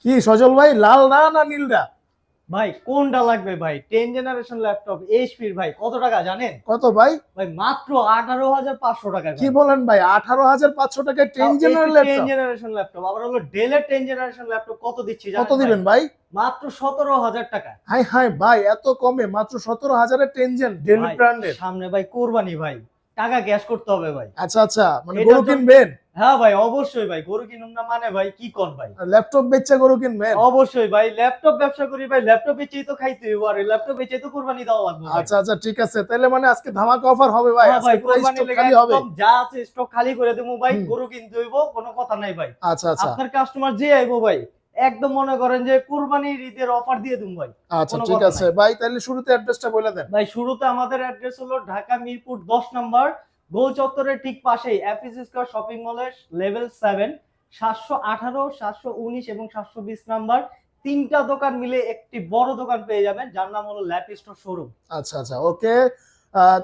কি সজল ভাই, লাল না নীলটা? ভাই কোনটা লাগবে ভাই? 10 জেনারেশন ল্যাপটপ এইচপি ভাই, কত টাকা জানেন? কত ভাই? ভাই মাত্র 18,500 টাকা। কি বলেন ভাই, 18,500 টাকায় 10 জেনারেশন ল্যাপটপ। আবার হলো ডেলের 10 জেনারেশন ল্যাপটপ কত দিচ্ছি জানেন? কত দিবেন ভাই? মাত্র 17,000 টাকা। হাই হাই ভাই, এত কমে মাত্র 17,000 এ 10 জেন ডেল ব্র্যান্ডের। সামনে ভাই কোরবানি ভাই, টাকা ক্যাশ করতে হবে ভাই। আচ্ছা আচ্ছা, মানে গরু কিনবেন? হ্যাঁ ভাই অবশ্যই ভাই, গরু কিনুম না মানে ভাই কি কোন ভাই? ল্যাপটপ বেচে গরু কিনবেন? অবশ্যই ভাই, ল্যাপটপ ব্যবসা করি ভাই, ল্যাপটপ বেচেই তো খাইতে হইব, আর ল্যাপটপ বেচেই তো কুরবানি দেওয়া লাগবে। আচ্ছা আচ্ছা ঠিক আছে, তাহলে মানে আজকে ধামাকা অফার হবে ভাই। আজকে কুরবানি খালি হবে, যা আছে স্টক খালি করে দেবো ভাই। গরু কিনতে হইব, কোনো কথা নাই ভাই। আচ্ছা আচ্ছা, আপনার কাস্টমার যে আইবো ভাই, একদম মনে করেন যে কুরবানির ঈদের অফার দিয়ে দেব ভাই। আচ্ছা ঠিক আছে ভাই, তাহলে শুরুতে অ্যাড্রেসটা বলে দেন ভাই। শুরুতে আমাদের অ্যাড্রেস হলো ঢাকা মিরপুর 10 নম্বর গোল চত্বরের ঠিক পাশেই এফএস স্কয়ার শপিং মলের লেভেল 7, 718, 719 এবং 720 নাম্বার। তিনটা দোকান মিলে একটি বড় দোকান পেয়ে যাবেন, যার নাম হলো ল্যাপস্টোর শোরুম। আচ্ছা আচ্ছা ওকে,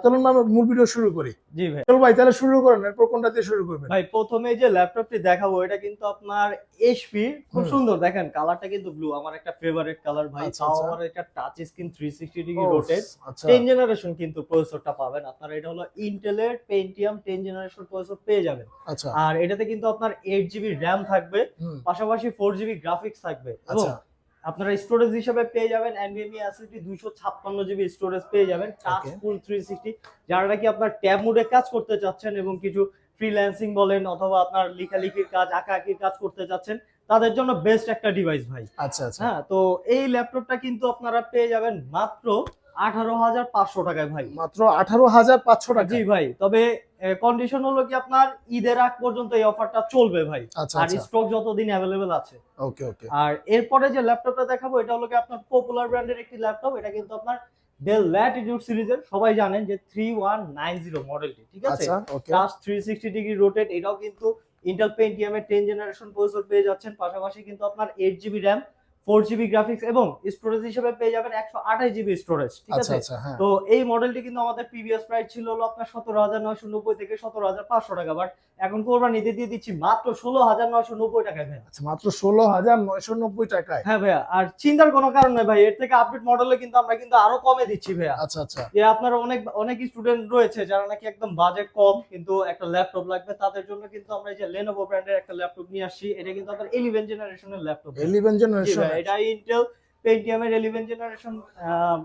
চলুন আমরা মূল ভিডিও শুরু করি। জি ভাই। চল ভাই তাহলে শুরু করেন, এরপর কোনটা দিয়ে শুরু করবেন? ভাই প্রথমে যে ল্যাপটপটি দেখাবো এটা কিন্তু আপনার এইচপি, খুব সুন্দর দেখেন কালারটা কিন্তু ব্লু, আমার একটা ফেভারিট কালার ভাই। তাও আমার এটা touch screen 360 degree rotate 10 generation কিন্তু প্রসেসরটা পাবেন আপনারা। এটা হলো ইন্টেলের পেন্টিয়াম 10 জেনারেশন প্রসেসর পেয়ে যাবেন। আচ্ছা, আর এটাতে কিন্তু আপনার 8GB র‍্যাম থাকবে, পাশাপাশি 4GB গ্রাফিক্স থাকবে এবং আপনারা স্টোরেজ হিসেবে পেয়ে যাবেন NVMe SSD 256GB স্টোরেজ পেয়ে যাবেন, টাচ ফুল 360। যারা নাকি আপনার ট্যাব মোডে কাজ করতে চাচ্ছেন এবং কিছু ফ্রিল্যান্সিং বলেন অথবা আপনার লেখালেখির কাজ, আঁকাআঁকির কাজ করতে চাচ্ছেন, তাদের জন্য বেস্ট একটা ডিভাইস ভাই। আচ্ছা আচ্ছা, হ্যাঁ, তো এই ল্যাপটপটা কিন্তু আপনারা পেয়ে যাবেন মাত্র 18,500 টাকায় ভাই। মাত্র 18,500 টাকা? জি ভাই, তবে কন্ডিশন হলো কি আপনার ঈদের আগ পর্যন্ত এই অফারটা চলবে ভাই। আর স্টক যতদিন অ্যাভেলেবেল আছে। ওকে ওকে। আর এরপরে যে ল্যাপটপটা দেখাবো এটা হলো কি আপনার পপুলার ব্র্যান্ডের একটি ল্যাপটপ। এটা কিন্তু আপনার ডেল ল্যাটিটিউড সিরিজের, সবাই জানেন যে 3190 মডেলটি, ঠিক আছে? Plus 360 degree rotate. এটাও কিন্তু ইন্টেল পেন্টিয়ামের 10 জেনারেশন প্রসেসর পেয়ে যাচ্ছেন, পাশাপাশি কিন্তু আপনার 8GB র‍্যাম, 4GB গ্রাফিক্স এবং স্টোরেজ হিসেবে পেয়ে যাবেন 128GB স্টোরেজ, ঠিক আছে? তো এই মডেলটি কিন্তু আমাদের প্রিভিয়াস প্রাইস ছিল হলো আপনার 17,990 থেকে 17,500 টাকা, বাট এখন কোরবানিতে দিয়ে দিচ্ছি মাত্র 16,990 টাকায় ভাই। আচ্ছা, মাত্র 16,990 টাকায়? হ্যাঁ ভাইয়া, আর চিন্তার কোনো কারণ নাই ভাই, এর থেকে আপডেট মডেলে কিন্তু আমরা কিন্তু আরো কমে দিচ্ছি ভাইয়া। আচ্ছা আচ্ছা, যে আপনারা অনেক স্টুডেন্ট রয়েছে যারা নাকি একদম বাজেট কম কিন্তু একটা ল্যাপটপ লাগবে, তাদের জন্য কিন্তু আমরা এই যে Lenovo ব্র্যান্ডের একটা ল্যাপটপ নিয়ে আসছি। এটা কিন্তু আপনার 11 জেনারেশনের ল্যাপটপ। 11 জেনারেশন? এটা ইন্টেল পেন্টিয়ামের 11 জেনারেশন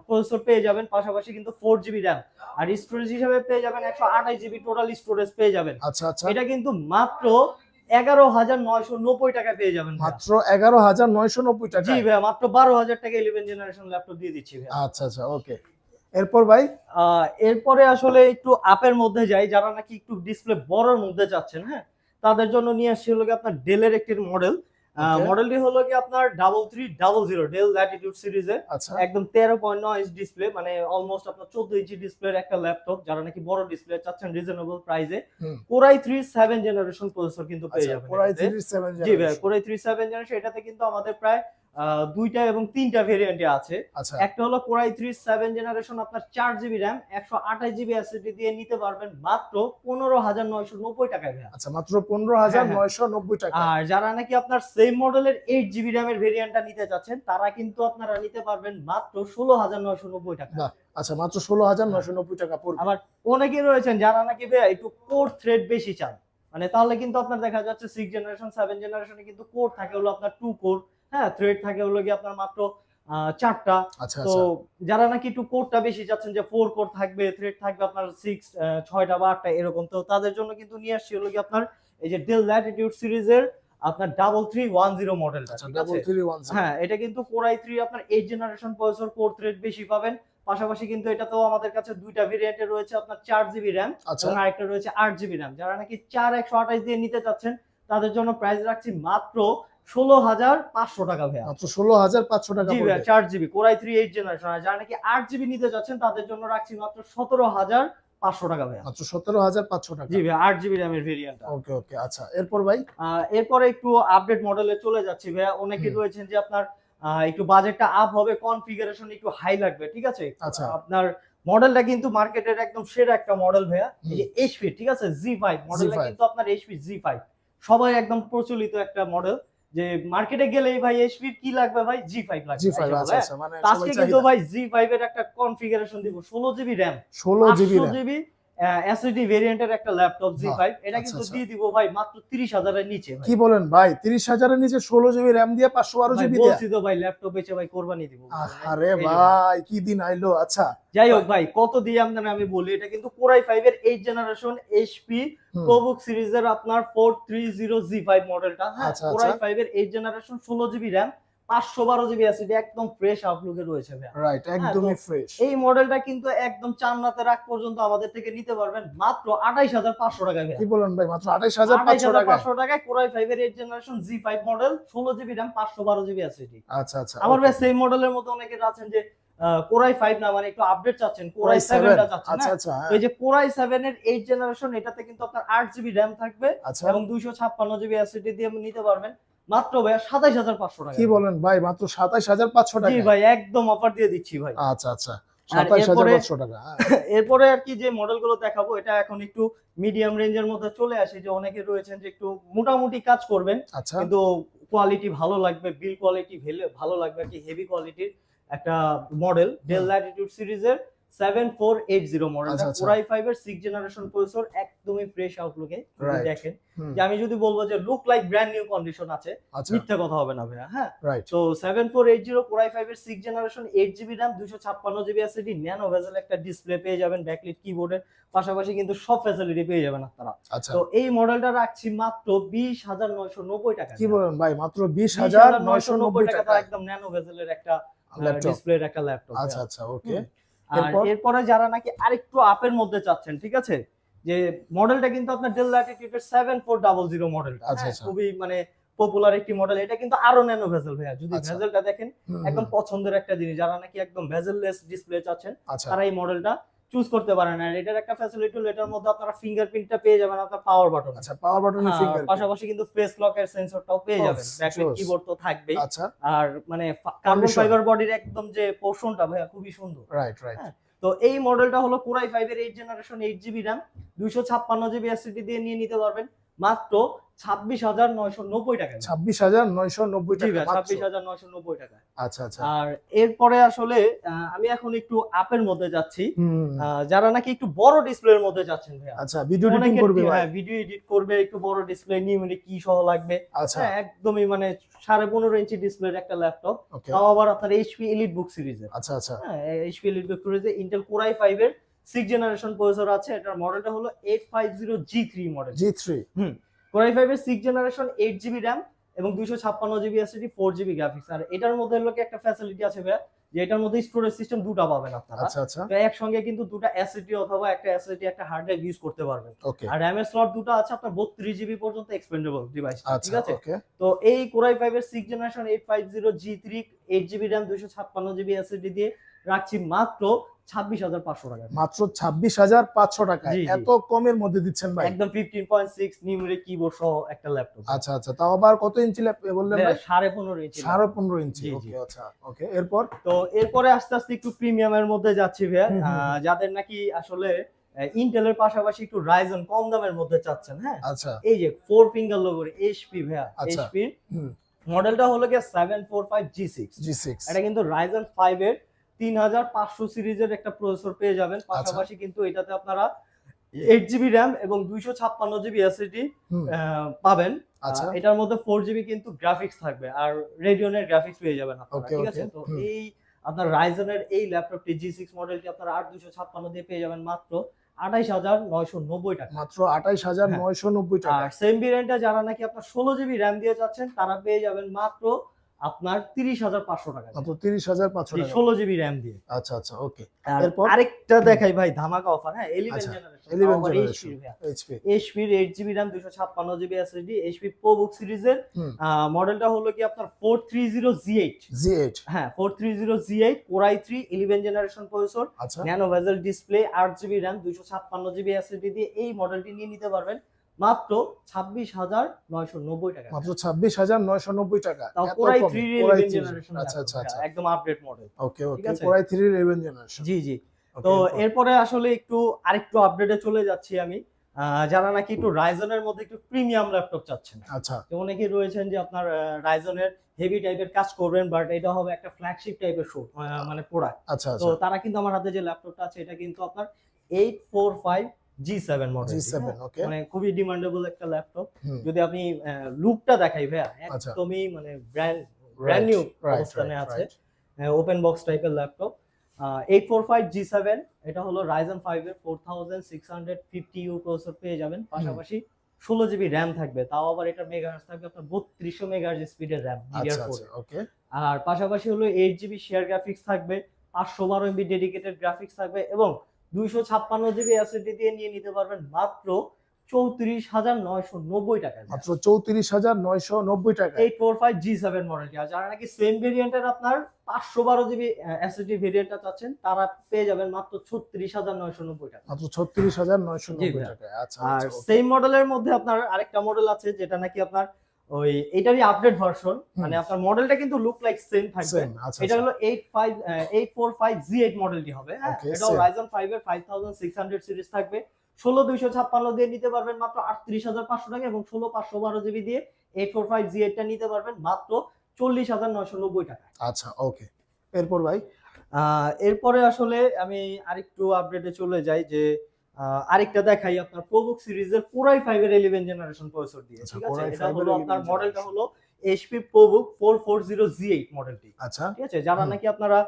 প্রসেসর পেয়ে যাবেন, পাশাপাশি কিন্তু 4GB র‍্যাম আর স্টোরেজ হিসেবে পেয়ে যাবেন 128GB টোটাল স্টোরেজ পেয়ে যাবেন। আচ্ছা আচ্ছা, এটা কিন্তু মাত্র 11,990 টাকা পেয়ে যাবেন। মাত্র 11,990 টাকা? জি ভাই, মাত্র 12,000 টাকা 11 জেনারেশন ল্যাপটপ দিয়ে দিচ্ছি ভাই। আচ্ছা আচ্ছা ওকে। এরপর ভাই? এরপরে আসলে একটু আপের মধ্যে যাই, যারা নাকি একটু ডিসপ্লে বড়র মধ্যে চাচ্ছেন, হ্যাঁ, তাদের জন্য নিয়ে আসছি হলো কি আপনার ডেলের একটি মডেল। মডেলটি হলো কি আপনার 3300 ডেল ল্যাটিটিউড সিরিজের, একদম 13.9 ইঞ্চ ডিসপ্লে, মানে অলমোস্ট আপনার 14 ইঞ্চি ডিসপ্লের একটা ল্যাপটপ। যারা নাকি বড় ডিসপ্লে চাচ্ছেন রিজনেবল প্রাইসে, Core i3 7 জেনারেশন প্রসেসর কিন্তু পেয়ে যাবেন। Core i3 7 generation? জি ভাই, Core i3 7 জেনারেশন। এটাতে কিন্তু আমাদের প্রায় দুইটা এবং তিনটা ভেরিয়েন্টে আছে। একটা হলো Core i3 7 জেনারেশন, আপনার 4GB র‍্যাম, 128GB SSD দিয়ে নিতে পারবেন মাত্র 15,990 টাকায় ভাই। আচ্ছা, মাত্র 15,990 টাকা। আর যারা নাকি আপনার সেম মডেলের 8GB র‍্যামের ভেরিয়েন্টটা নিতে চাচ্ছেন, তারা কিন্তু আপনারা নিতে পারবেন মাত্র 16,990 টাকা। আচ্ছা, মাত্র 16,990 টাকা পড়বে। আবার অনেকে রয়েছেন যারা নাকি ভাই একটু কোর থ্রেড বেশি চান, মানে তাহলে কিন্তু আপনার দেখা যাচ্ছে 6 জেনারেশন 7 জেনারেশনে কিন্তু কোর থাকে হলো আপনার 2 কোর, হ্যাঁ, থ্রেড থাকে হলো কি আপনার মাত্র 4টা। তো যারা নাকি একটু কোরটা বেশি চাচ্ছেন যে 4 কোর থাকবে, থ্রেড থাকবে আপনার 6টা বা 8টা এরকম, তো তাদের জন্য কিন্তু নিয়ে আসছি হলো কি আপনার এই যে ডেল ল্যাটিটিউড সিরিজের আপনার 3310 মডেলটা, ঠিক আছে? হ্যাঁ, এটা কিন্তু Core i3 আপনার 8 জেনারেশন প্রসেসর, কোর থ্রেড বেশি পাবেন, পাশাপাশি কিন্তু এটাতেও আমাদের কাছে দুইটা ভেরিয়েন্টে রয়েছে, আপনার 4GB র‍্যাম এবং আরেকটা রয়েছে 8GB র‍্যাম। যারা নাকি 4128 দিয়ে নিতে চাচ্ছেন, তাদের জন্য প্রাইস রাখছি মাত্র 16,500 টাকা ভাই। মাত্র 16,500 টাকা জি ভাই, 4GB Core i3 8 জেনারেশন। আর যারা নাকি 8GB নিতে যাচ্ছেন, তাদের জন্য রাখছি মাত্র 17,500 টাকা ভাই। মাত্র 17,500 টাকা? জি ভাই, 8GB র‍্যামের ভেরিয়েন্টটা। ওকে ওকে। আচ্ছা, এরপর ভাই? এরপরে একটু আপডেট মডেলে চলে যাচ্ছি ভাই। অনেকে রয়েছেন যে আপনার একটু বাজেটটা আপ হবে, কনফিগারেশন একটু হাই লাগবে, ঠিক আছে? আপনার মডেলটা কিন্তু মার্কেটের একদম সেরা একটা মডেল ভাইয়া, এই যে এইচপি, ঠিক আছে? Z5 মডেলটা কিন্তু আপনার এইচপি Z5 সবাই একদম প্রচলিত একটা মডেল, যে মার্কেটে গেলেই ভাই এইচপি কি লাগবে ভাই জি5 লাগবে জি5 আচ্ছা আচ্ছা, মানে আজকে কিন্তু ভাই জি5 এর একটা কনফিগারেশন দিব 16 GB RAM 16 GB GB SSD ভেরিয়েন্টের একটা ল্যাপটপ জি5 এটা কিন্তু দিয়ে দিব ভাই মাত্র 30,000 এর নিচে ভাই। কি বলেন ভাই 30,000 এর নিচে 16 জিবি র‍্যাম দিয়ে 512 জিবি দিয়ে বলছি তো ভাই ল্যাপটপ বেচে ভাই কোরবানি দিব। আরে ভাই কি দিন আইলো। আচ্ছা যাই হোক ভাই কত দিয়ে আপনারা আমি বলি এটা কিন্তু Core i5 এর 8 জেনারেশন এইচপি প্রোবুক সিরিজের আপনার 430G5 মডেলটা। হ্যাঁ Core i5 এর 8 generation 16 GB RAM 512 GB SSD একদম ফ্রেশ আউটলুকে রয়েছে ভাই। রাইট একদমই ফ্রেশ। এই মডেলটা কিন্তু একদম চান্নাতে রাখ পর্যন্ত আমাদের থেকে নিতে পারবেন মাত্র 28500 টাকায় ভাই। কি বলেন ভাই মাত্র 28500 টাকায় Core i5 এর 8 generation G5 model 16 GB RAM 512 GB SSD. আচ্ছা আচ্ছা আমার ভাই সেম মডেলের মতো অনেকে আছেন যে Core i5 না মানে একটু আপডেট চাচ্ছেন Core i7 টা চাচ্ছেন। আচ্ছা আচ্ছা এই যে Core i7 এর 8 জেনারেশন এটাতে কিন্তু আপনার 8 জিবি র‍্যাম থাকবে এবং 256 জিবি এসএসডি দিয়ে নিতে পারবেন মাত্র ভাই 27500 টাকা। কি বলেন ভাই মাত্র 27500 টাকা? জি ভাই একদম অফার দিয়ে দিচ্ছি ভাই। আচ্ছা আচ্ছা 27500 টাকা। এরপরে আর কি যে মডেলগুলো দেখাবো এটা এখন একটু মিডিয়াম রেঞ্জের মধ্যে চলে আসে যে অনেকে রয়েছেন যে একটু মোটামুটি কাজ করবেন আচ্ছা কিন্তু কোয়ালিটি ভালো লাগবে বিল কোয়ালিটি ভালো লাগবে আর কি হেভি কোয়ালিটির একটা মডেল ডেল ল্যাটিটিউড সিরিজের 7480 মডেলটা Core i5 এর 6 জেনারেশন প্রসেসর একদমই ফ্রেশ আউটলুকে দেখেন যে আমি যদি বলবো যে look like brand new condition আছে মিথ্যা কথা হবে না ভাইয়া। হ্যাঁ তো 7480 Core i5 এর 6 generation 8 GB RAM 256 GB SSD nano bezel একটা ডিসপ্লে পেয়ে যাবেন ব্যাকলাইট কিবোর্ডের পাশাপাশি কিন্তু সব ফ্যাসিলিটি পেয়ে যাবেন আপনারা। তো এই মডেলটা রাখছি মাত্র 20990 টাকা। কি বলেন ভাই মাত্র 20990 টাকা একদম ন্যানো ভেজেলের একটা ডিসপ্লের একটা ল্যাপটপ। আচ্ছা আচ্ছা ওকে। আর এরপরে যারা নাকি আরেকটু আপের মধ্যে চাচ্ছেন ঠিক আছে যে মডেলটা কিন্তু আপনার ডেল ল্যাটিটিউডের 7400 মডেলটা খুবই মানে পপুলার একটি মডেল এটা কিন্তু আরো ন্যানো ভেজেল ভাইয়া যদি ভেজেলটা দেখেন একদম পছন্দের একটা জিনিস যারা নাকি একদম ভেজেললেস ডিসপ্লে চাচ্ছেন তারা এই মডেলটা চুজ করতে পারেন। আর এটার একটা ফ্যাসিলিটি হলো এটার মধ্যে আপনারা ফিঙ্গারপ্রিন্টটা পেয়ে যাবেন আপনার পাওয়ার বাটন। আচ্ছা পাওয়ার বাটনে ফিঙ্গার পাশাপাশি কিন্তু ফেস লকের সেন্সরটাও পেয়ে যাবেন ব্যাকলাইট কিবোর্ড তো থাকবেই। আচ্ছা আর মানে কার্বন ফাইবার বডির একদম যে পোর্শনটা ভাইয়া খুবই সুন্দর। Right right. তো এই মডেলটা হলো Core i5 এর 8 generation 8 GB RAM 256 GB SSD দিয়ে নিয়ে নিতে পারবেন মাত্র 26990 টাকা। 26990 টাকা মাত্র 26990 টাকা। আচ্ছা আচ্ছা। আর এরপরে আসলে আমি এখন একটু আপের মধ্যে যাচ্ছি যারা নাকি একটু বড় ডিসপ্লের মধ্যে যাচ্ছেন ভাই। আচ্ছা ভিডিও এডিটিং করবে ভাই। হ্যাঁ ভিডিও এডিট করবে একটু বড় ডিসপ্লে নিউমেরিক কি সহ লাগবে। হ্যাঁ একদমই মানে 15.5 ইঞ্চি ডিসপ্লের একটা ল্যাপটপ তাও আবার আপনার এইচপি এলিটবুক সিরিজের। আচ্ছা আচ্ছা হ্যাঁ এইচপি এলিটবুক সিরিজে ইন্টেল Core i5 এর 6 জেনারেশন প্রসেসর আছে এটার মডেলটা হলো 850G3 model. G3 Core i5 এর 6 জেনারেশন 8 জিবি RAM এবং 256 জিবি এসএসডি 4 জিবি গ্রাফিক্স। আর এটার মধ্যে হলো কি একটা ফ্যাসিলিটি আছে ভাই যে এটার মধ্যে স্টোরেজ সিস্টেম দুটো পাবেন আপনারা। আচ্ছা আচ্ছা। তো একসঙ্গে কিন্তু দুটো এসএসডি অথবা একটা এসএসডি একটা হার্ড ড্রাইভ ইউজ করতে পারবেন। আর RAM এর স্লট দুটো আছে আপনার 32 জিবি পর্যন্ত এক্সপেন্ডেবল ডিভাইস ঠিক আছে। তো এই Core i5 এর 6 generation 850G3 8 GB RAM 256 GB SSD দিয়ে রাখছি মাত্র 26500 টাকা। মাত্র 26500 টাকা এত কমের মধ্যে দিচ্ছেন ভাই একদম 15.6 নিউমেরিক কিবোর্ড সহ একটা ল্যাপটপ। আচ্ছা আচ্ছা তাও আবার কত ইঞ্চি ল্যাপটপ বললেন ভাই? 15.5 ইঞ্চি। 15.5 ইঞ্চি ওকে আচ্ছা ওকে। এরপরে আস্তে আস্তে একটু প্রিমিয়ামের মধ্যে যাচ্ছি ভাই যাদের নাকি আসলে ইন্টেলের পাশাপাশি একটু রাইজেন কম দামের মধ্যে চাচ্ছেন। হ্যাঁ আচ্ছা এই যে 4 ফিঙ্গার লোগোর এইচপি ভাই এইচপি মডেলটা হলো কি 745G6 এটা কিন্তু রাইজেন 5 এর 3500 সিরিজের একটা প্রসেসর পেয়ে যাবেন পাশাপাশি কিন্তু এটাতে আপনারা 8 জিবি RAM এবং 256 জিবি এসএসডি পাবেন। এটার মধ্যে 4 জিবি কিন্তু গ্রাফিক্স থাকবে আর রেডিয়নের গ্রাফিক্স পেয়ে যাবেন আপনারা ঠিক আছে। তো এই আপনার রাইজেনের এই ল্যাপটপটি G6 মডেলটি আপনারা 8256 দিয়ে পেয়ে যাবেন মাত্র 28990 টাকা। মাত্র 28990 টাকা। আর সেম ভেরিয়েন্টটা যারা নাকি আপনার 16 জিবি RAM দিয়ে চাচ্ছেন তারা পেয়ে যাবেন মাত্র আপনার 30500 টাকা। মাত্র 30500 টাকা 16 জিবি RAM দিয়ে। আচ্ছা আচ্ছা ওকে। এরপর আরেকটা দেখাই ভাই ধামাকা অফার। হ্যাঁ 11 জেনারেশন HP এর 8 GB RAM 256 GB SSD HP ProBook সিরিজের মডেলটা হলো কি আপনার 430G8 হ্যাঁ 430G8 Core i3 11 generation processor nano bezel display 8 GB RAM 256 GB SSD দিয়ে এই মডেলটি নিয়ে নিতে পারবেন মাত্র 26990 টাকা। মাত্র 26990 টাকা। তাও Core i3 11 জেনারেশন। আচ্ছা আচ্ছা আচ্ছা একদম আপডেট মডেল। ওকে ওকে Core i3 11 জেনারেশন। জি জি। তো এরপরে আসলে একটু আরেকটু আপডেটে চলে যাচ্ছি আমি যারা নাকি একটু রাইজনের মধ্যে একটু প্রিমিয়াম ল্যাপটপ চাচ্ছেন, আচ্ছা তো অনেকেই রয়েছেন যে আপনার রাইজনের হেভি টাইপের কাজ করবেন, বাট এটা হবে একটা ফ্ল্যাগশিপ টাইপের শো, মানে প্রোডাক্ট। আচ্ছা তো আচ্ছা তারা কিন্তু আমার হাতে যে ল্যাপটপটা আছে এটা কিন্তু আপনার 845 G7 মডেল, G7 ওকে মানে খুবই ডিমান্ডেবল একটা ল্যাপটপ। হুম যদি আপনি লুকটা দেখাই ভাইয়া, আচ্ছা একদমই মানে ব্র্যান্ড নিউ রাইট অবস্থানে আছে, রাইট ওপেন বক্স টাইপের ল্যাপটপ। 845 G7, এটা হলো Ryzen 5 এর 4650U প্রসেসর পেয়ে যাবেন, পাশাপাশি 16 GB র্যাম থাকবে, তাও আবার এটা মেগাহার্টজ থাকবে আপনার 3200 মেগাহার্টজ স্পিডের র্যাম আচ্ছা DDR4। আচ্ছা ওকে আর পাশাপাশি হলো 8 GB শেয়ার গ্রাফিক্স থাকবে, 512 MB ডেডিকেটেড গ্রাফিক্স থাকবে, এবং 256 GB এসএসডি দিয়ে নিয়ে নিতে পারবেন মাত্র 34,990 টাকায়। মাত্র 34,990 টাকা 845 G7 মডেলটি। আর যারা নাকি সেম ভেরিয়েন্টের আপনার 512 GB এসএসডি ভেরিয়েন্টটা চাচ্ছেন, তারা পেয়ে যাবেন মাত্র 36,990 টাকা। মাত্র জি 36,990 ভাইয়া। টাকা আচ্ছা আর আচ্ছা okay। সেম মডেলের মধ্যে আপনার আরেকটা মডেল আছে যেটা নাকি আপনার ওই এটারই আপডেট ভার্সন, মানে আপনার মডেলটা কিন্তু লুক লাইক সেম থাকবে। Same, আচ্ছা এটা আচ্ছা হলো 845 Z8 মডেলটি হবে, হ্যাঁ Okay, এটাও same. Ryzen 5 এর 5600 সিরিজ থাকবে, 16256 দিয়ে নিতে পারবেন মাত্র 38,500 টাকা, এবং 16512 জিবি দিয়ে 845 Z8 টা নিতে পারবেন মাত্র 40,990 টাকা। আচ্ছা ওকে এরপর ভাই এরপরে আসলে আমি আরেকটু আপডেটে চলে যাই যে আরেকটা দেখাই আপনার প্রোবুক সিরিজের Core i5 এর 11 জেনারেশন প্রসেসর দিয়ে, আচ্ছা, ঠিক Core আছে? i5 এটা এর হলো 11 আপনার মডেলটা generation। হলো HP ProBook 440Z8 মডেলটি, আচ্ছা ঠিক আছে? যারা হুম। নাকি আপনারা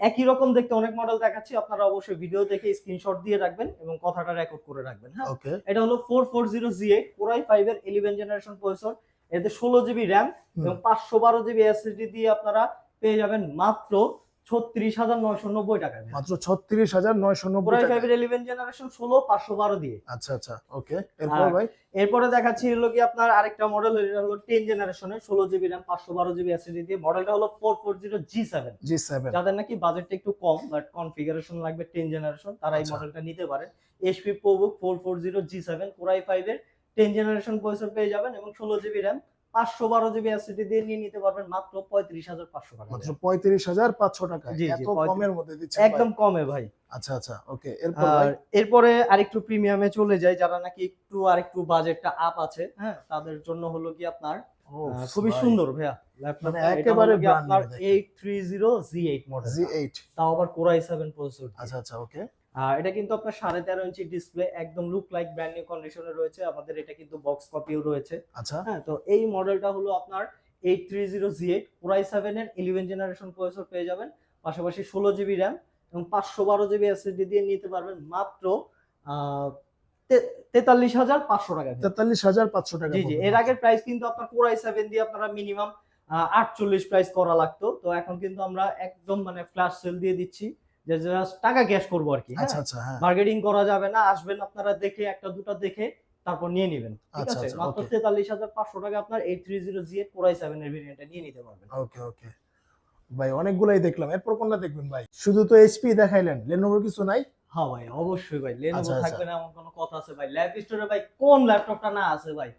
একই রকম দেখতে অনেক মডেল দেখাচ্ছি, আপনারা অবশ্যই ভিডিও দেখে স্ক্রিনশট দিয়ে রাখবেন এবং কথাটা রেকর্ড করে রাখবেন, হ্যাঁ। ওকে এটা হলো 440Z8 Core i5 এর 11 জেনারেশন প্রসেসর, এতে 16 GB র্যাম এবং 512 GB এসএসডি দিয়ে আপনারা পেয়ে যাবেন মাত্র 36,990 টাকায়। মাত্র 36,990 Core i5 টাকা এর 11 জেনারেশন 16 512 দিয়ে। আচ্ছা আচ্ছা ওকে এরপর আর ভাই এরপরে দেখাচ্ছি হলো কি আপনার আরেকটা মডেল, এটা হলো 10 জেনারেশনের 16 জিবি র্যাম 512 জিবি এসএসডি দিয়ে, মডেলটা হলো 440 G7। G7 যাদের নাকি বাজেটটা একটু কম বাট কনফিগারেশন লাগবে 10 জেনারেশন, তারা এই আচ্ছা। মডেলটা নিতে পারেন। HP ProBook 440 G7 Core i5 এর 10 জেনারেশন প্রসেসর পেয়ে যাবেন, এবং 16 জিবি র্যাম 512 জিবি এসএসডি দিয়ে নিয়ে নিতে পারবেন মাত্র 35,500 টাকা। মাত্র 35,500 টাকা জি, জি, এত 35 কমের মধ্যে দিচ্ছেন একদম কমে ভাই। আচ্ছা আচ্ছা ওকে এরপর আর ভাই এরপরে আরেকটু প্রিমিয়ামে চলে যায়, যারা নাকি একটু আরেকটু বাজেটটা আপ আছে, হ্যাঁ তাদের জন্য হলো কি আপনার ও খুবই ভাই, সুন্দর ভাইয়া ল্যাপটপ, মানে একেবারে একেবারে কি brand আপনার new দেখেন। 830Z8 মডেল, G8 তাও আবার Core i7 প্রসেসর। আচ্ছা আচ্ছা ওকে এটা কিন্তু আপনার 13.5 ইঞ্চি ডিসপ্লে, একদম লুক লাইক ব্র্যান্ড নিউ কন্ডিশনে রয়েছে, আমাদের এটা কিন্তু বক্স কপিও রয়েছে, আচ্ছা হ্যাঁ। তো এই মডেলটা হলো আপনার 830Z8 Core i7 এর 11 জেনারেশন প্রসেসর পেয়ে যাবেন, পাশাপাশি 16 জিবি র্যাম এবং 512 জিবি এসএসডি দিয়ে নিতে পারবেন মাত্র 43,500 টাকা। 43,500 টাকা জি জি, পড়বে। এর আগের প্রাইস কিন্তু আপনার Core i7 দিয়ে আপনারা মিনিমাম 48 প্রাইস করা লাগতো, তো এখন কিন্তু আমরা একদম মানে ফ্ল্যাশ সেল দিয়ে দিচ্ছি, যে জাস্ট টাকা ক্যাশ করবো আর কি, হ্যাঁ। আচ্ছা আচ্ছা হ্যাঁ মার্কেটিং করা যাবে না, আসবেন আপনারা দেখে একটা দুটো দেখে তারপর নিয়ে নেবেন, ঠিক আচ্ছা, আছে? আচ্ছা, মাত্র okay. 43,500 টাকা আপনার 830Z8 Core i7 এর ভেরিয়েন্টটা নিয়ে নিতে পারবেন। ওকে ওকে ভাই অনেকগুলাই দেখলাম এরপর কোনটা দেখবেন ভাই শুধু তো এইচপি দেখাইলেন লেনোভোর কিছু নাই হ্যাঁ ভাই অবশ্যই ভাই, Lenovo আচ্ছা, থাকবে না এমন কোনো কথা আছে ভাই? ল্যাপ স্টোরে ভাই কোন ল্যাপটপটা না আছে ভাই?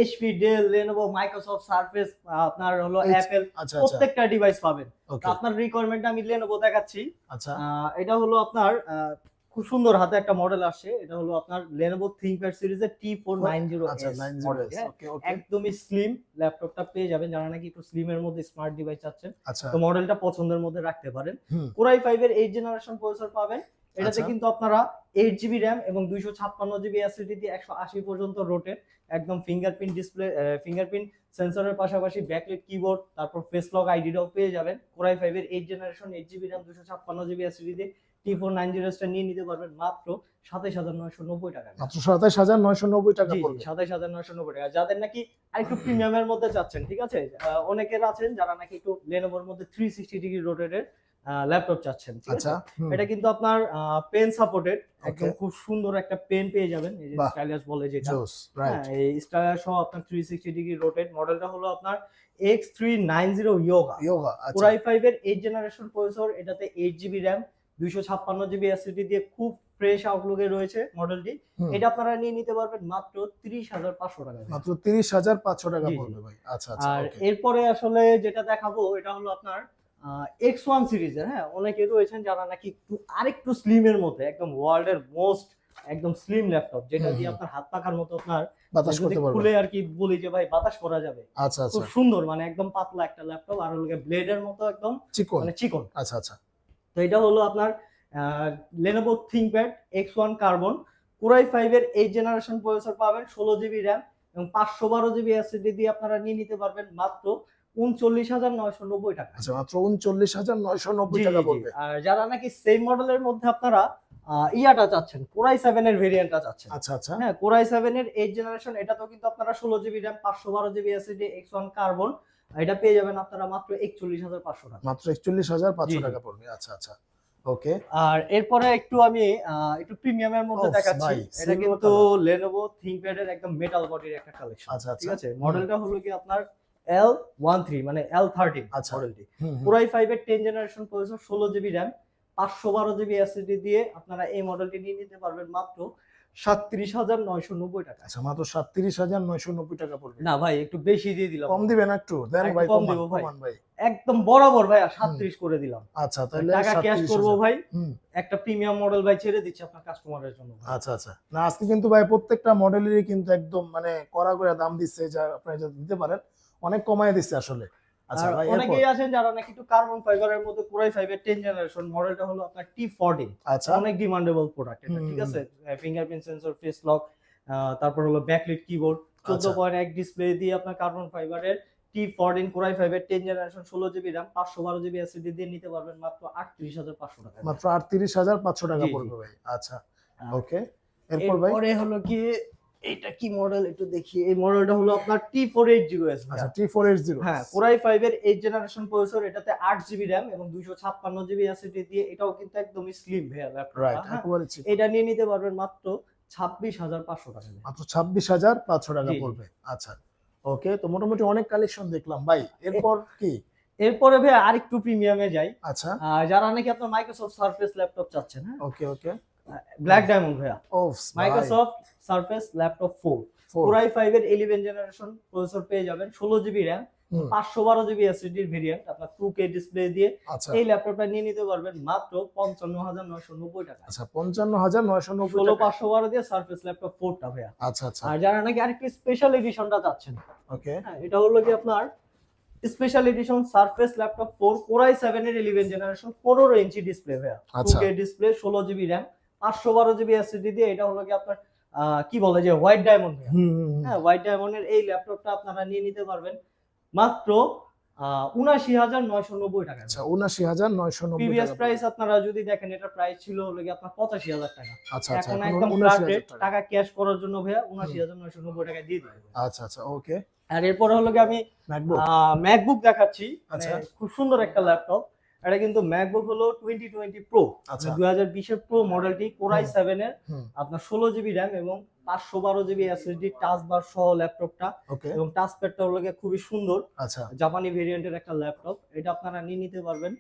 HP, Dell, Lenovo, Microsoft Surface, আপনার হলো Apple, আচ্ছা আচ্ছা প্রত্যেকটা ডিভাইস পাবেন। তো ওকে আপনার রিকোয়ারমেন্টটা আমি Lenovo দেখাচ্ছি। আচ্ছা এটা হলো আপনার খুব সুন্দর হাতে একটা মডেল আসছে, এটা হলো আপনার Lenovo ThinkPad সিরিজের T490S আচ্ছা মডেল, 90s হ্যাঁ। ওকে ওকে একদমই স্লিম ল্যাপটপটা পেয়ে যাবেন, যারা নাকি একটু স্লিমের মধ্যে স্মার্ট ডিভাইস চাচ্ছেন, আচ্ছা তো মডেলটা পছন্দের মধ্যে রাখতে পারেন। হুম Core i5 এর 8 জেনারেশন প্রসেসর পাবেন, এটাতে আচ্ছা। কিন্তু আপনারা 8 জিবি র্যাম এবং 256 জিবি এসএসডি দিয়ে 180 পর্যন্ত রোটেট, একদম ফিঙ্গারপ্রিন্ট ডিসপ্লে, ফিঙ্গারপ্রিন্ট সেন্সরের পাশাপাশি ব্যাকলাইট কিবোর্ড, তারপর ফেস লক আইডিটাও পেয়ে যাবেন। Core i5 এর 8 generation 8 GB RAM 256 GB SSD দিয়ে T490S টা নিয়ে নিতে পারবেন মাত্র 27,990 টাকা। মাত্র 27,990 টাকা জি পড়বে 27,990 টাকা। যাদের নাকি আরেকটু প্রিমিয়ামের মধ্যে চাচ্ছেন, ঠিক আছে? অনেকের আছেন যারা নাকি একটু Lenovoর মধ্যে 360 ডিগ্রি রোটেটেড ল্যাপটপ চাচ্ছেন, ঠিক আছে? আচ্ছা হুম, এটা কিন্তু আপনার পেন সাপোর্টেড, একদম Okay. খুব সুন্দর একটা পেন পেয়ে যাবেন, এই যে বাহ। স্টাইলাস বলে যেটা, জোস হ্যাঁ রাইট এই স্টাইলাস সহ আপনার 360 ডিগ্রি রোটেট। মডেলটা হলো আপনার X390 Yoga ইয়োগা আচ্ছা Core i5 এর 8 জেনারেশন প্রসেসর, এটাতে 8 জিবি র্যাম 256 জিবি এসএসডি দিয়ে খুব ফ্রেশ আউটলুকে রয়েছে মডেলটি। হুম, এটা আপনারা নিয়ে নিতে পারবেন মাত্র 30,500 টাকা। মাত্র 30,500 টাকা জি, জি। পড়বে ভাই আচ্ছা আচ্ছা আর ওকে এরপরে আসলে যেটা দেখাবো এটা হলো আপনার X1 সিরিজের, হ্যাঁ। অনেকে রয়েছেন যারা নাকি একটু আরেকটু স্লিমের মধ্যে, একদম ওয়ার্ল্ডের মোস্ট একদম স্লিম ল্যাপটপ, যেটা হুম, দিয়ে হুম। আপনার হাত পাখার মতো আপনার বাতাস যদি করতে পারবে। খুলে আর কি বলি যে ভাই বাতাস করা যাবে, আচ্ছা আচ্ছা, খুব সুন্দর, মানে একদম পাতলা একটা ল্যাপটপ, আর হলো ব্লেডের মতো একদম চিকন। মানে চিকন। আচ্ছা আচ্ছা, তো এটা হলো আপনার Lenovo ThinkPad X1 carbon Core i5 এর 8 জেনারেশন প্রসেসর পাবেন, 16 জিবি র্যাম এবং 512 জিবি এসএসডি দিয়ে আপনারা নিয়ে নিতে পারবেন মাত্র 39,990 টাকা। আচ্ছা মাত্র 39,990 জি টাকা জি জি। পড়বে। আর যারা নাকি সেম মডেলের মধ্যে আপনারা ইয়াটা চাচ্ছেন, Core i7 এর ভেরিয়েন্টটা চাচ্ছেন, আচ্ছা আচ্ছা, হ্যাঁ Core i7 এর 8 জেনারেশন, এটাতেও কিন্তু আপনারা 16 GB RAM 512 GB SSD X1 carbon, এটা পেয়ে যাবেন আপনারা মাত্র 41,500 টাকা। মাত্র জি 41,500 জি। টাকা পড়বে। আচ্ছা আচ্ছা, ওকে। আর এরপরে একটু আমি একটু প্রিমিয়ামের মধ্যে ওফ দেখাচ্ছি। ভাই, এটা silver কিন্তু color। Lenovo ThinkPad এর একদম মেটাল বডির একটা কালেকশন। আচ্ছা ঠিক আচ্ছা, আছে? মডেলটা হলো কি আপনার L13 মানে L13 আচ্ছা। মডেলটি। হুম, হুম। Core i5 এর 10 generation processor, 16 GB RAM, 512 GB SSD দিয়ে আপনারা এই মডেলটি নিয়ে নিতে পারবেন মাত্র 37,990 টাকা। আচ্ছা মাত্র 37,990 টাকা পড়বে। না ভাই, একটু বেশি দিয়ে দিলাম। কম দিবেন একটু, দেন একটু ভাই, কম কমান দেবো ভাই। কমান ভাই। একদম বরাবর ভাই 37 করে দিলাম। আচ্ছা তাহলে টাকা ক্যাশ করবো 37,000। ভাই, হুম, একটা প্রিমিয়াম মডেল ভাই ছেড়ে দিচ্ছি আপনার কাস্টমারের জন্য। আচ্ছা আচ্ছা। না আজকে কিন্তু ভাই প্রত্যেকটা মডেলেরই কিন্তু একদম মানে কড়া করে দাম দিচ্ছে, যা আপনারা যদি দিতে পারেন অনেক কমায় দিচ্ছে আসলে। আচ্ছা আর ভাই, এরপর অনেকেই আছেন যারা নাকি একটু কার্বন ফাইবারের মধ্যে Core i5 এর 10 জেনারেশন মডেলটা হলো আপনার T14, আচ্ছা অনেক ডিমান্ডেবল প্রোডাক্ট এটা, ঠিক আছে? ফিঙ্গারপ্রিন্ট সেন্সর, ফেস লক, তারপর হলো ব্যাকলিট কিবোর্ড, 14.1 ডিসপ্লে দিয়ে আপনার কার্বন ফাইবারের T14 Core i5 এর 10 generation, 16 GB RAM, 512 GB SSD দিয়ে নিতে পারবেন মাত্র 38,500 টাকা। মাত্র 38,500 টাকা জি, জি। পড়বে ভাই। আচ্ছা আর ওকে, এরপর ভাই। এরপরে হলো কি, এটা কি মডেল একটু দেখি, এই মডেলটা হলো আপনার T480S। আচ্ছা T480। হ্যাঁ Core i5 এর 8 জেনারেশন প্রসেসর, এটাতে 8 জিবি RAM এবং 256 জিবি এসএসডি দিয়ে, এটাও কিন্তু একদমই স্লিম ভাইয়া রাইট, ল্যাপটপটা। একেবারে ঠিক। এটা নিয়ে নিতে পারবেন মাত্র 26,500 টাকা দিয়ে। মাত্র 26,500 টাকা জি, জি। পড়বে। আচ্ছা ওকে, তো মোটামুটি অনেক কালেকশন দেখলাম ভাই, এরপর কি? এরপরে ভাই আরেকটু প্রিমিয়ামে যাই। আচ্ছা যারা নাকি আপনার মাইক্রোসফট সারফেস ল্যাপটপ চাচ্ছেন, হ্যাঁ ওকে ওকে। ব্ল্যাক ডায়মন্ড ভাইয়া, of Microsoft Surface laptop 4 Core i5 এর 11 জেনারেশন প্রসেসর পেয়ে যাবেন, 16 জিবি RAM, 512 জিবি এসএসডি এর ভেরিয়েন্ট, আপনার 2K ডিসপ্লে দিয়ে আচ্ছা এই ল্যাপটপটা নিয়ে নিতে পারবেন মাত্র 55,990 টাকা। আচ্ছা 55,990 টাকা। 16,512 দিয়ে সারফেস ল্যাপটপ 4টা ভাইয়া। আচ্ছা আচ্ছা আর যারা নাকি আরেকটু স্পেশাল এডিশনটা চাচ্ছেন, ওকে। হ্যাঁ এটা হলো কি আপনার special edition surface laptop 4 Core i7 এর 11 জেনারেশন, 15 ইঞ্চি ডিসপ্লে ভাইয়া, আচ্ছা। 2K display, 16 GB RAM, 512 GB SSD দিয়ে, এটা হলো কি আপনার কি বলে যে হোয়াইট ডায়মন্ড ভাইয়া। হ্যাঁ হোয়াইট ডায়মন্ডের এই ল্যাপটপটা আপনারা নিয়ে নিতে পারবেন মাত্র 79,990 টাকা। আচ্ছা 79,990 প্রিভিয়াস টাকা। প্রাইস আপনারা যদি দেখেন, এটা প্রাইস ছিল হলো কি আপনার 85,000 টাকা। আচ্ছা আচ্ছা, এখন এখন একদম 79,000 টাকা। টাকা ক্যাশ করার জন্য ভাইয়া 79,990 টাকা দিয়ে দিবেন। আচ্ছা আচ্ছা ওকে। আর এরপর হলো কি আমি ম্যাকবুক। ম্যাকবুক দেখাচ্ছি, আচ্ছা। খুব সুন্দর একটা ল্যাপটপ। এটা কিন্তু ম্যাকবুক হলো 2020 প্রো, আচ্ছা 2020 এর প্রো মডেলটি, Core i7 এর হুম, আপনার 16 জিবি RAM এবং 512 জিবি এসএসডি টাচ বার সহ ল্যাপটপটা, ওকে। এবং টাচ প্যাডটা হলো গিয়ে খুবই সুন্দর, আচ্ছা জাপানি ভেরিয়েন্টের একটা ল্যাপটপ। এটা আপনারা নিয়ে নিতে পারবেন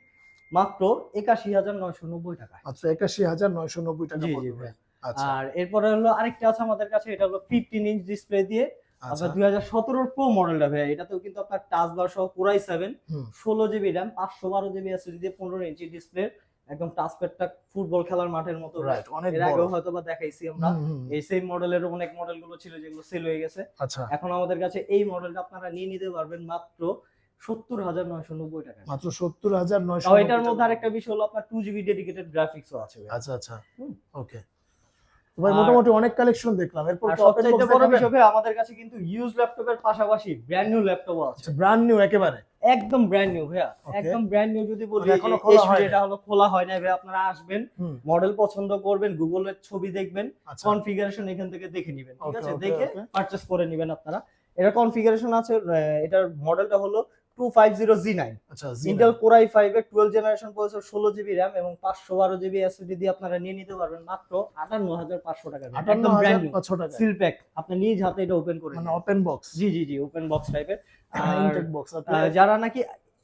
মাত্র 81,990 টাকা। মাত্র 81,990 টাকা জি জি পড়বে ভাই। ভাই। আচ্ছা আর এরপরে হলো আরেকটা আছে আমাদের কাছে, এটা হলো 15 ইঞ্চ ডিসপ্লে দিয়ে আচ্ছা আপনার 2017 প্রো মডেলটা ভাই, এটাতেও কিন্তু আপনার টাচ বার সহ Core i7, হুম, 16 জিবি RAM, 512 জিবি এসএসডি দিয়ে, 15 ইঞ্চি ডিসপ্লে, একদম টাচ প্যাডটা ফুটবল খেলার মাঠের মতো। রাইট, অনেক এর বড়। আগেও হয়তো বা দেখাইছি আমরা, হুম, হুম, এই সেম মডেলের অনেক মডেলগুলো ছিল যেগুলো সেল হয়ে গেছে। আচ্ছা এখন আমাদের কাছে এই মডেলটা আপনারা নিয়ে নিতে পারবেন মাত্র 70,990 টাকা। মাত্র 70,990 তাও এটার মধ্যে টাকা। আরেকটা বিষয় হলো আপনার 2 জিবি ডেডিকেটেড গ্রাফিক্সও আছে ভাই। আচ্ছা আচ্ছা হুম। ওকে। ভাই আর- মোটামুটি অনেক কালেকশন দেখলাম, এরপর আর তো ওপেন সবচাইতে বক্স বড় দেখাবেন? বিষয় ভাই, আমাদের কাছে কিন্তু ইউজ ল্যাপটপের পাশাপাশি ব্র্যান্ড নিউ ল্যাপটপও আছে। আচ্ছা ব্র্যান্ড নিউ একেবারে। একদম ব্র্যান্ড নিউ ভাইয়া, Okay. একদম ব্র্যান্ড নিউ যদি বলি, মানে এখনো খোলা HP হয়নি। এটা হলো খোলা হয় না ভাই, আপনারা আসবেন, হুম, মডেল পছন্দ করবেন, গুগলের ছবি দেখবেন, আচ্ছা কনফিগারেশন এখান থেকে দেখে নেবেন, ঠিক Okay, আছে? okay, দেখে okay. পারচেজ করে নেবেন আপনারা। এটা কনফিগারেশন আছে, এটার মডেলটা হলো 250Z9, আচ্ছা ইন্টেল Core i5 এর 12 জেনারেশন প্রসেসর, 16 জিবি RAM এবং 512 জিবি এসএসডি দিয়ে আপনারা নিয়ে নিতে পারবেন মাত্র 58,500 টাকা। একদম ব্র্যান্ড নিউ 58,500 টাকা। সিল প্যাক, আপনি নিজ হাতে এটা ওপেন করে মানে নেবেন। ওপেন বক্স, জি জি জি, ওপেন বক্স টাইপের। Intake box. যারা নাকি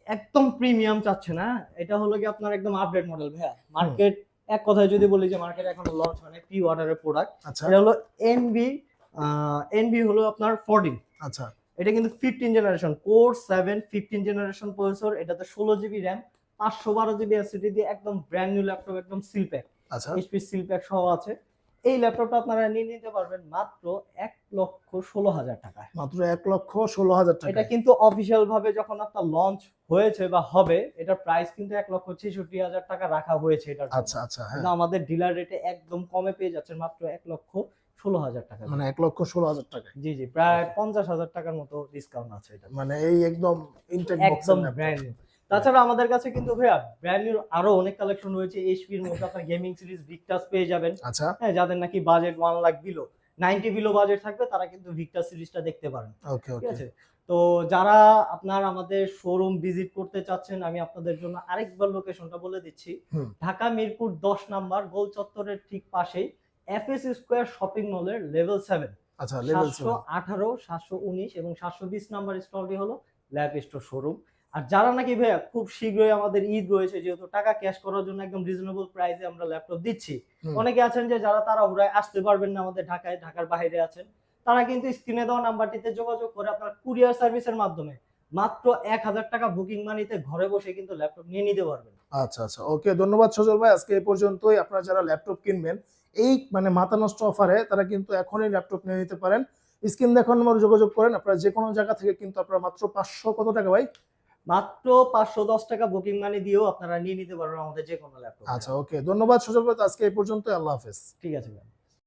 একদম প্রিমিয়াম চাচ্ছে না, এটা হলো কি আপনার একদম আপডেট মডেল ভাইয়া। মার্কেট এক কথায় যদি বলি যে মার্কেট এখনো লঞ্চ হয় না, প্রি অর্ডারের প্রোডাক্ট। আচ্ছা এটা হলো এনভি হলো আপনার 14, আচ্ছা এটা কিন্তু 15 জেনারেশন Core 7 15 জেনারেশন প্রসেসর, এটাতে 16 জিবি RAM, 512 জিবি এসএসডি দিয়ে একদম ব্র্যান্ড নিউ ল্যাপটপ, একদম সিল প্যাক, আচ্ছা এইচপি সিল প্যাক সহ আছে। এই ল্যাপটপটা আপনারা নিয়ে নিতে পারবেন মাত্র 1,16,000 টাকায়। মাত্র 1,16,000 এটা টাকা। কিন্তু অফিসিয়াল ভাবে যখন আপনার লঞ্চ হয়েছে বা হবে, এটার প্রাইস কিন্তু 1,66,000 টাকা রাখা হয়েছে এটার জন্য। আচ্ছা আচ্ছা, হ্যাঁ, কিন্তু আমাদের ডিলার রেটে একদম কমে পেয়ে যাচ্ছেন মাত্র 1,16,000 টাকা। মানে 1,16,000 টাকা। জি জি, প্রায় 50,000 টাকার মতো ডিসকাউন্ট আছে এটা, মানে এই একদম ইনটেক একদম বক্সের ব্র্যান্ড নিউ। তাছাড়া আমাদের কাছে কিন্তু ভাইয়া ব্র্যান্ড নিউ আরো অনেক কালেকশন রয়েছে। এইচপির মধ্যে আপনার গেমিং সিরিজ ভিক্টাস পেয়ে যাবেন। আচ্ছা, হ্যাঁ, যাদের নাকি budget 1 lakh below, 90 below budget থাকবে তারা কিন্তু ভিক্টাস সিরিজটা দেখতে পারেন। ওকে ঠিক ওকে। আছে? তো যারা আপনার আমাদের শোরুম ভিজিট করতে চাচ্ছেন, আমি আপনাদের জন্য আরেকবার লোকেশনটা বলে দিচ্ছি। হুম। ঢাকা মিরপুর 10 নাম্বার গোল চত্বরের ঠিক পাশেই এফএস স্কয়ার শপিং মলের লেভেল 7, আচ্ছা, লেভেল 7। 718, 719 এবং 720 নাম্বার স্টলটি হলো ল্যাব স্টোর শোরুম। আর যারা নাকি ভাইয়া খুব শীঘ্রই আমাদের ঈদ রয়েছে, যেহেতু টাকা ক্যাশ করার জন্য একদম রিজনেবল প্রাইসে আমরা ল্যাপটপ দিচ্ছি। হুম। অনেকে আছেন যে যারা তাড়াহুড়ায় আসতে পারবেন না আমাদের ঢাকায়, ঢাকার বাইরে আছেন, তারা কিন্তু স্ক্রিনে দেওয়া নাম্বারটিতে যোগাযোগ করে আপনার কুরিয়ার সার্ভিসের মাধ্যমে মাত্র 1,000 টাকা বুকিং মানিতে ঘরে বসে কিন্তু ল্যাপটপ নিয়ে নিতে পারবেন। আচ্ছা আচ্ছা, ওকে, ধন্যবাদ সজল ভাই। আজকে এই পর্যন্তই। আপনারা যারা ল্যাপটপ কিনবেন এই মানে মাথা নষ্ট অফারে, তারা কিন্তু এখনই ল্যাপটপ নিয়ে নিতে পারেন। স্ক্রিন দেখানো নম্বরে যোগাযোগ করেন। আপনারা যে কোনো জায়গা থেকে কিন্তু আপনারা মাত্র 500 কত টাকা ভাই? মাত্র 510 টাকা বুকিং মানি দিয়েও আপনারা নিয়ে নিতে পারবেন আমাদের যে কোনো ল্যাপটপ। আচ্ছা, ওকে, ধন্যবাদ সজল ভাই। তো আজকে এই পর্যন্তই। আল্লাহ হাফেজ। ঠিক আছে ভাই।